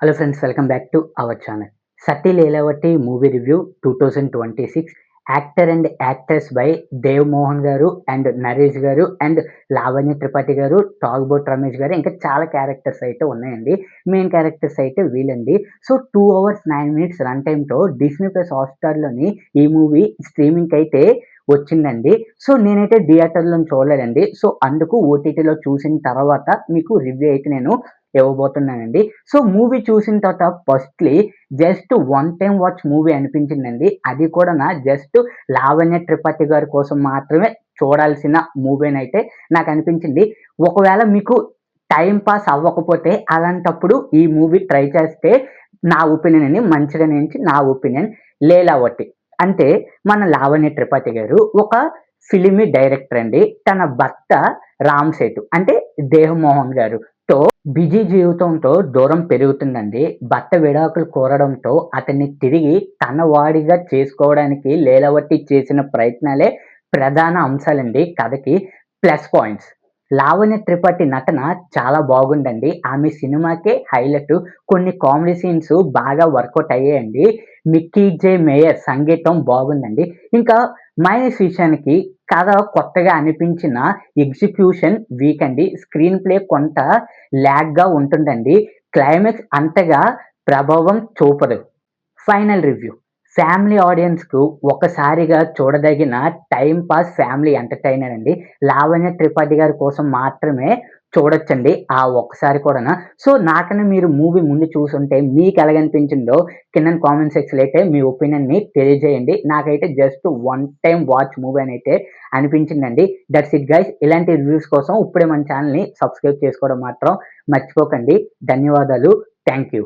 Hello friends, welcome back to our channel. 'Sati Leelavathi' movie review 2026. Actor and actress by Dev Mohan garu and Naresh గారు and Lavanya Tripathi గారు, టాగ్‌బోట్ రమేష్ గారు, ఇంకా చాలా క్యారెక్టర్స్ అయితే ఉన్నాయండి. మెయిన్ క్యారెక్టర్స్ అయితే వీళ్ళండి. సో 2 అవర్స్ 9 మినిట్స్ రన్ టైమ్‌తో డిస్నీ ప్లస్ హాట్‌స్టార్‌లోని ఈ మూవీ స్ట్రీమింగ్‌కైతే వచ్చిందండి. సో నేనైతే థియేటర్‌లో చూడలేదండి. సో అందుకు ఓటీటీలో చూసిన తర్వాత మీకు రివ్యూ అయితే నేను ఇవ్వబోతున్నానండి. సో మూవీ చూసిన తర్వాత firstly just one time watch movie అనిపించిందండి. అది కూడానా జస్ట్ లావణ్య త్రిపాఠి గారి కోసం మాత్రమే చూడాల్సిన మూవీనైతే నాకనిపించింది. ఒకవేళ మీకు టైమ్ పాస్ అవ్వకపోతే అలాంటప్పుడు ఈ మూవీ ట్రై చేస్తే నా ఒపీనియన్ అండి. మంచిగానే నుంచి నా ఒపీనియన్. 'లీలావతి' అంటే మన లావణ్య త్రిపాఠి గారు ఒక ఫిల్మీ డైరెక్టర్ అండి. తన భర్త రామ్ సేటు అంటే దేవ్ మోహన్ గారుతో బిజీ జీవితంతో దూరం పెరుగుతుందండి. భర్త విడాకులు కోరడంతో అతన్ని తిరిగి తన వాడిగా చేసుకోవడానికి లీలావతి చేసిన ప్రయత్నాలే ప్రధాన అంశాలండి కథకి. Plus points. లావణ్య త్రిపాఠి నటన చాలా బాగుందండి. ఆమె సినిమాకే హైలైట్. కొన్ని కామెడీ సీన్స్ బాగా వర్కౌట్ అయ్యాయండి. మిక్కీ జే మేయర్ సంగీతం బాగుందండి. ఇంకా మైనస్ విషయానికి కథ కొత్తగా అనిపించిన ఎగ్జిక్యూషన్ వీక్ అండి. స్క్రీన్ ప్లే కొంత ల్యాగ్‌గా ఉంటుందండి. క్లైమాక్స్ అంతగా ప్రభావం చూపదు. Final review. ఫ్యామిలీ ఆడియన్స్‌కు ఒక్కసారిగా చూడదగిన టైమ్ పాస్ ఫ్యామిలీ ఎంటర్‌టైనర్ అండి. లావణ్య త్రిపాఠి గారి కోసం మాత్రమే చూడొచ్చండి. ఆ ఒక్కసారి కూడానా. సో నాకన్నా మీరు మూవీ ముందు చూసుంటే మీకెలాగనిపించిందో కిందన కామెంట్ సెక్షన్‌లో అయితే మీ ఒపీనియన్‌ని తెలియజేయండి. నాకైతే just one time watch movie అనైతే అనిపించిందండి. That's it guys. ఇలాంటి రివ్యూస్ కోసం ఇప్పుడే మన ఛానెల్‌ని సబ్స్క్రైబ్ చేసుకోవడం మాత్రం మర్చిపోకండి. ధన్యవాదాలు. Thank you.